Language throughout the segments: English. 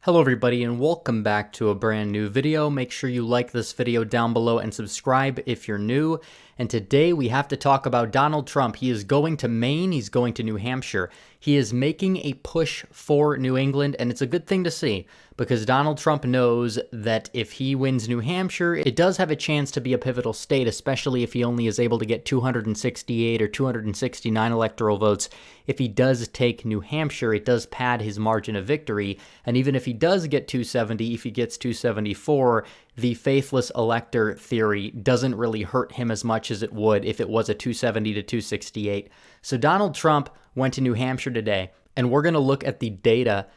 Hello everybody and welcome back to a brand new video. Make sure you like this video down below and subscribe if you're new. And today we have to talk about Donald Trump. He is going to Maine, he's going to New Hampshire. He is making a push for New England, and it's a good thing to see because Donald Trump knows that if he wins New Hampshire, it does have a chance to be a pivotal state, especially if he only is able to get 268 or 269 electoral votes. If he does take New Hampshire, it does pad his margin of victory, and even if he does get 270, if he gets 274, the faithless elector theory doesn't really hurt him as much as it would if it was a 270 to 268. So Donald Trump went to New Hampshire today, and we're going to look at the data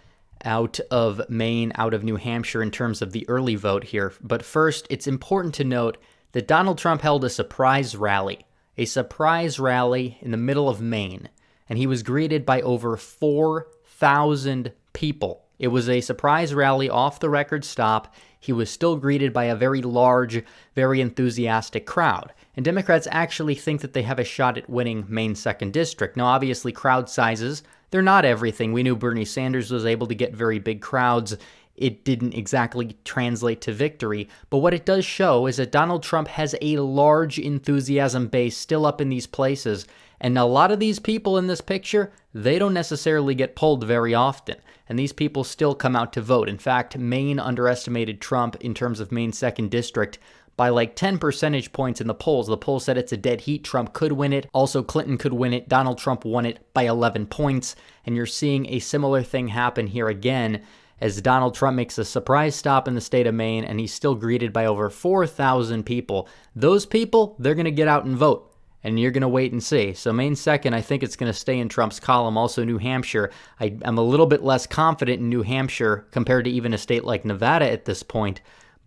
out of Maine, out of New Hampshire in terms of the early vote here. But first, it's important to note that Donald Trump held a surprise rally in the middle of Maine, and he was greeted by over 4,000 people. It was a surprise rally, off-the-record stop. He was still greeted by a very large, very enthusiastic crowd. And Democrats actually think that they have a shot at winning Maine's 2nd District. Now, obviously, crowd sizes, they're not everything. We knew Bernie Sanders was able to get very big crowds. It didn't exactly translate to victory. But what it does show is that Donald Trump has a large enthusiasm base still up in these places. And a lot of these people in this picture, they don't necessarily get polled very often. And these people still come out to vote. In fact, Maine underestimated Trump in terms of Maine's 2nd District by like 10 percentage points in the polls. The poll said it's a dead heat. Trump could win it. Also, Clinton could win it. Donald Trump won it by 11 points. And you're seeing a similar thing happen here again as Donald Trump makes a surprise stop in the state of Maine, and he's still greeted by over 4,000 people. Those people, they're going to get out and vote. And you're going to wait and see. So Maine's 2nd, I think it's going to stay in Trump's column. Also, New Hampshire, I'm a little bit less confident in New Hampshire compared to even a state like Nevada at this point.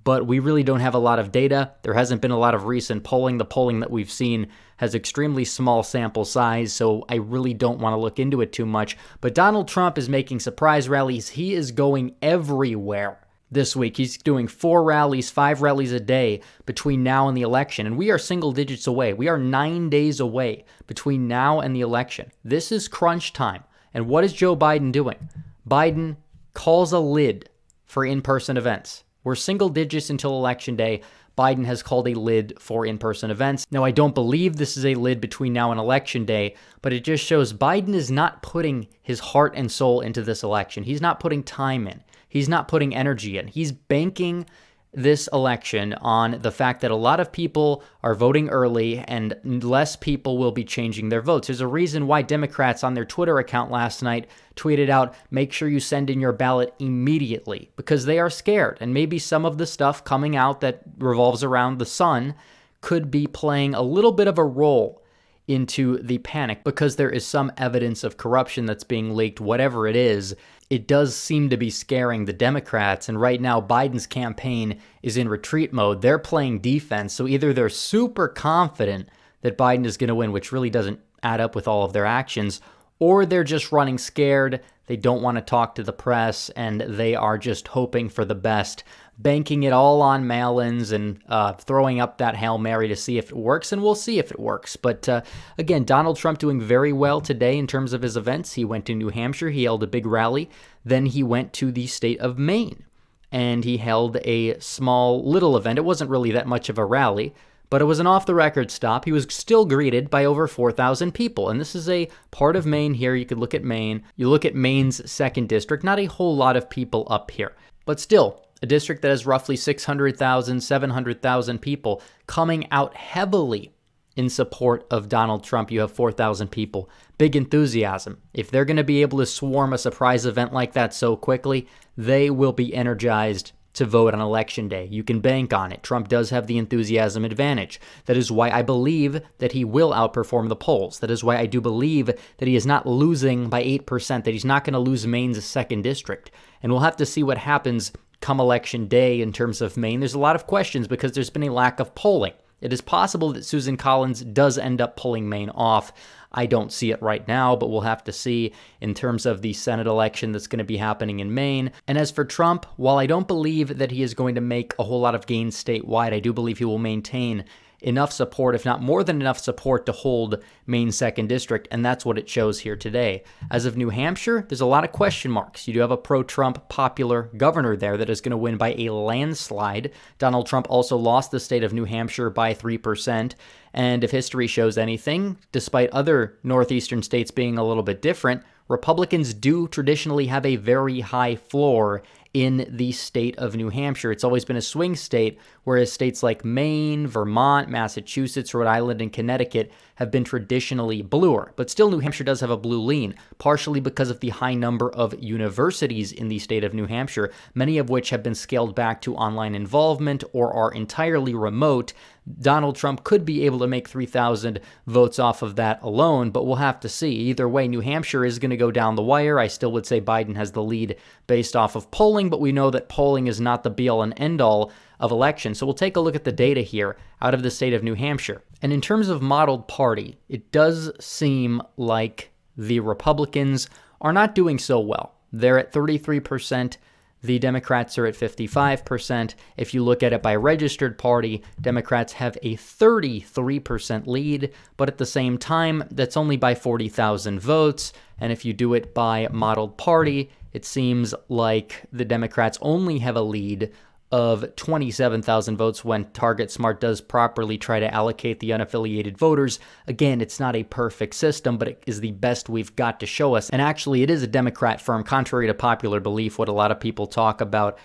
But we really don't have a lot of data. There hasn't been a lot of recent polling. The polling that we've seen has extremely small sample size, so I really don't want to look into it too much. But Donald Trump is making surprise rallies. He is going everywhere this week. He's doing 4 rallies, 5 rallies a day between now and the election. And we are single digits away. We are 9 days away between now and the election. This is crunch time. And what is Joe Biden doing? Biden calls a lid for in-person events. We're single digits until Election Day. Biden has called a lid for in-person events. Now, I don't believe this is a lid between now and Election Day, but it just shows Biden is not putting his heart and soul into this election. He's not putting time in. He's not putting energy in. He's banking this election on the fact that a lot of people are voting early and less people will be changing their votes. There's a reason why Democrats on their Twitter account last night tweeted out, make sure you send in your ballot immediately, because they are scared. And maybe some of the stuff coming out that revolves around the sun could be playing a little bit of a role into the panic because there is some evidence of corruption that's being leaked, whatever it is. It does seem to be scaring the Democrats, and right now Biden's campaign is in retreat mode. They're playing defense, so either they're super confident that Biden is going to win, which really doesn't add up with all of their actions, or they're just running scared, they don't want to talk to the press, and they are just hoping for the best, banking it all on mail-ins and throwing up that Hail Mary to see if it works, and we'll see if it works. But again, Donald Trump doing very well today in terms of his events. He went to New Hampshire, he held a big rally, then he went to the state of Maine, and he held a small little event. It wasn't really that much of a rally, but it was an off-the-record stop. He was still greeted by over 4,000 people, and this is a part of Maine here. You could look at Maine. You look at Maine's 2nd District, not a whole lot of people up here, but still, a district that has roughly 600,000, 700,000 people coming out heavily in support of Donald Trump. You have 4,000 people. Big enthusiasm. If they're going to be able to swarm a surprise event like that so quickly, they will be energized to vote on Election Day. You can bank on it. Trump does have the enthusiasm advantage. That is why I believe that he will outperform the polls. That is why I do believe that he is not losing by 8%, that he's not going to lose Maine's 2nd District. And we'll have to see what happens come Election Day in terms of Maine. There's a lot of questions because there's been a lack of polling. It is possible that Susan Collins does end up pulling Maine off. I don't see it right now, but we'll have to see in terms of the Senate election that's going to be happening in Maine. And as for Trump, while I don't believe that he is going to make a whole lot of gains statewide, I do believe he will maintain enough support, if not more than enough support, to hold Maine's 2nd District, and that's what it shows here today. As of New Hampshire, there's a lot of question marks. You do have a pro-Trump popular governor there that is going to win by a landslide. Donald Trump also lost the state of New Hampshire by 3%, and if history shows anything, despite other northeastern states being a little bit different, Republicans do traditionally have a very high floor in the state of New Hampshire. It's always been a swing state, whereas states like Maine, Vermont, Massachusetts, Rhode Island, and Connecticut have been traditionally bluer. But still, New Hampshire does have a blue lean, partially because of the high number of universities in the state of New Hampshire, many of which have been scaled back to online involvement or are entirely remote. Donald Trump could be able to make 3,000 votes off of that alone, but we'll have to see. Either way, New Hampshire is going to go down the wire. I still would say Biden has the lead based off of polling, but we know that polling is not the be-all and end-all of elections. So we'll take a look at the data here out of the state of New Hampshire. And in terms of modeled party, it does seem like the Republicans are not doing so well. They're at 33%. The Democrats are at 55%. If you look at it by registered party, Democrats have a 33% lead, but at the same time, that's only by 40,000 votes. And if you do it by modeled party, it seems like the Democrats only have a lead of 27,000 votes when Target Smart does properly try to allocate the unaffiliated voters. Again, it's not a perfect system, but it is the best we've got to show us. And actually, it is a Democrat firm, contrary to popular belief, what a lot of people talk about.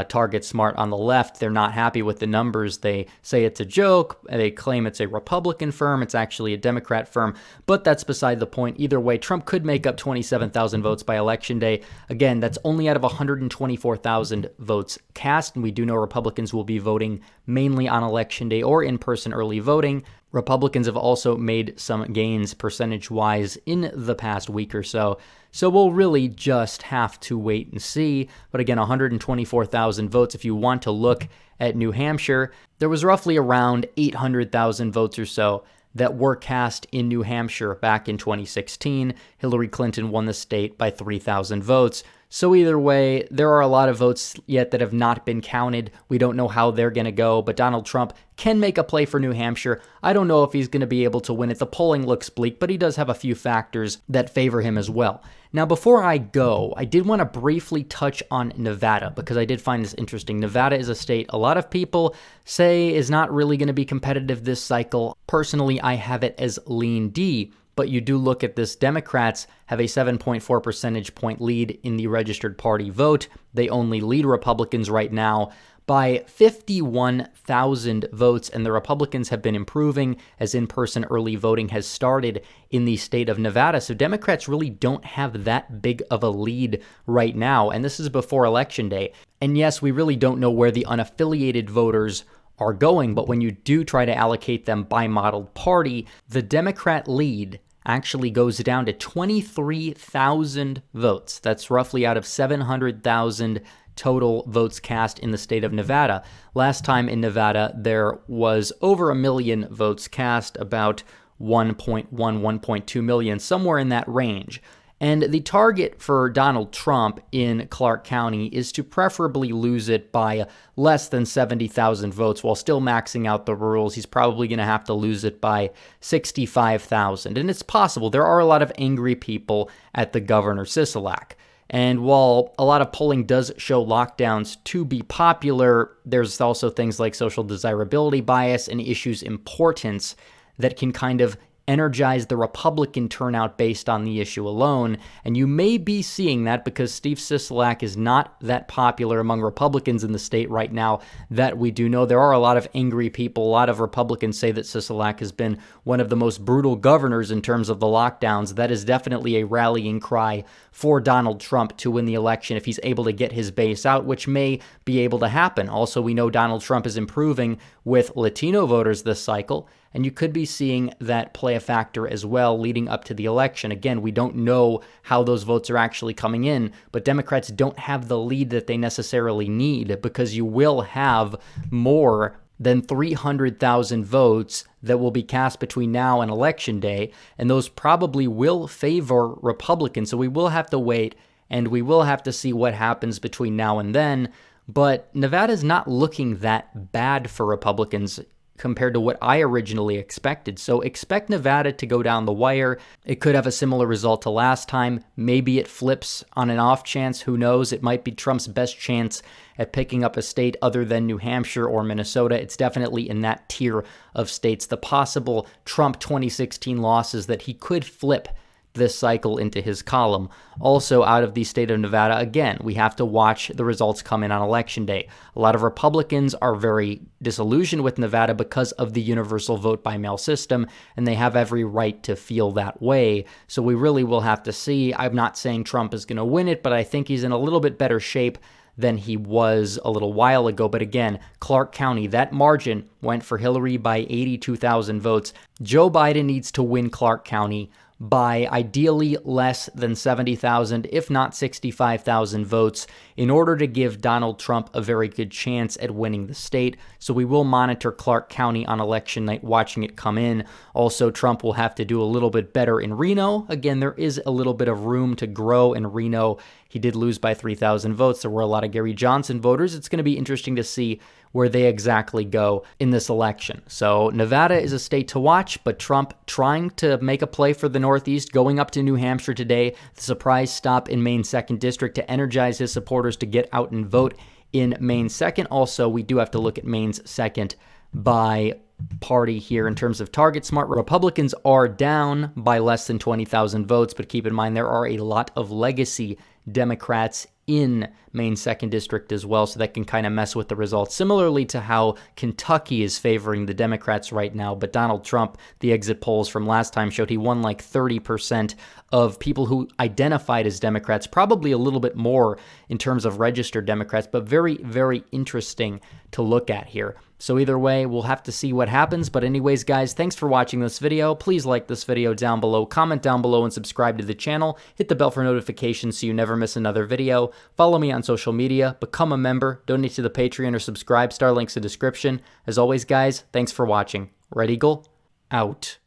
Target Smart on the left, they're not happy with the numbers. They say it's a joke. They claim it's a Republican firm. It's actually a Democrat firm, but that's beside the point. Either way, Trump could make up 27,000 votes by Election Day. Again, that's only out of 124,000 votes cast, and we do know Republicans will be voting mainly on Election Day or in-person early voting. Republicans have also made some gains percentage-wise in the past week or so. So we'll really just have to wait and see. But again, 124,000 votes. If you want to look at New Hampshire, there was roughly around 800,000 votes or so that were cast in New Hampshire back in 2016. Hillary Clinton won the state by 3,000 votes. So either way, there are a lot of votes yet that have not been counted. We don't know how they're going to go, but Donald Trump can make a play for New Hampshire. I don't know if he's going to be able to win it. The polling looks bleak, but he does have a few factors that favor him as well. Now, before I go, I did want to briefly touch on Nevada because I did find this interesting. Nevada is a state a lot of people say is not really going to be competitive this cycle. Personally, I have it as lean D. But you do look at this, Democrats have a 7.4 percentage point lead in the registered party vote. They only lead Republicans right now by 51,000 votes, and the Republicans have been improving as in-person early voting has started in the state of Nevada. So Democrats really don't have that big of a lead right now, and this is before Election Day. And yes, we really don't know where the unaffiliated voters are going, but when you do try to allocate them by modeled party, the Democrat lead actually goes down to 23,000 votes. That's roughly out of 700,000 total votes cast in the state of Nevada. Last time in Nevada, there was over 1 million votes cast, about 1.2 million, somewhere in that range. And the target for Donald Trump in Clark County is to preferably lose it by less than 70,000 votes while still maxing out the rules. He's probably going to have to lose it by 65,000. And it's possible. There are a lot of angry people at the governor, Sisolak. And while a lot of polling does show lockdowns to be popular, there's also things like social desirability bias and issues importance that can kind of energize the Republican turnout based on the issue alone. And you may be seeing that because Steve Sisolak is not that popular among Republicans in the state right now, that we do know. There are a lot of angry people. A lot of Republicans say that Sisolak has been one of the most brutal governors in terms of the lockdowns. That is definitely a rallying cry for Donald Trump to win the election if he's able to get his base out, which may be able to happen. Also, we know Donald Trump is improving with Latino voters this cycle, and you could be seeing that play a factor as well leading up to the election. Again, we don't know how those votes are actually coming in, but Democrats don't have the lead that they necessarily need because you will have more than 300,000 votes that will be cast between now and Election Day, and those probably will favor Republicans. So we will have to wait, and we will have to see what happens between now and then. But Nevada's not looking that bad for Republicans compared to what I originally expected. So expect Nevada to go down the wire. It could have a similar result to last time. Maybe it flips on an off chance. Who knows? It might be Trump's best chance at picking up a state other than New Hampshire or Minnesota. It's definitely in that tier of states. The possible Trump 2016 losses that he could flip this cycle into his column. Also, out of the state of Nevada, again, we have to watch the results come in on Election Day. A lot of Republicans are very disillusioned with Nevada because of the universal vote by mail system, and they have every right to feel that way. So we really will have to see. I'm not saying Trump is going to win it, but I think he's in a little bit better shape than he was a little while ago. But again, Clark County, that margin went for Hillary by 82,000 votes. Joe Biden needs to win Clark County by ideally less than 70,000, if not 65,000 votes, in order to give Donald Trump a very good chance at winning the state. So we will monitor Clark County on election night, watching it come in. Also, Trump will have to do a little bit better in Reno. Again, there is a little bit of room to grow in Reno. He did lose by 3,000 votes. There were a lot of Gary Johnson voters. It's going to be interesting to see where they exactly go in this election. So Nevada is a state to watch, but Trump trying to make a play for the Northeast, going up to New Hampshire today, the surprise stop in Maine's 2nd District to energize his supporters to get out and vote in Maine's 2nd. Also, we do have to look at Maine's 2nd by party here in terms of target. Smart Republicans are down by less than 20,000 votes, but keep in mind there are a lot of legacy Democrats in Maine's 2nd District as well, so that can kind of mess with the results. Similarly to how Kentucky is favoring the Democrats right now, but Donald Trump, the exit polls from last time showed he won like 30% of people who identified as Democrats, probably a little bit more in terms of registered Democrats, but very, very interesting to look at here. So either way, we'll have to see what happens. But anyways, guys, thanks for watching this video. Please like this video down below, comment down below, and subscribe to the channel. Hit the bell for notifications so you never miss another video. Follow me on social media, become a member, donate to the Patreon, or subscribe. Star links in the description. As always, guys, thanks for watching. Red Eagle, out.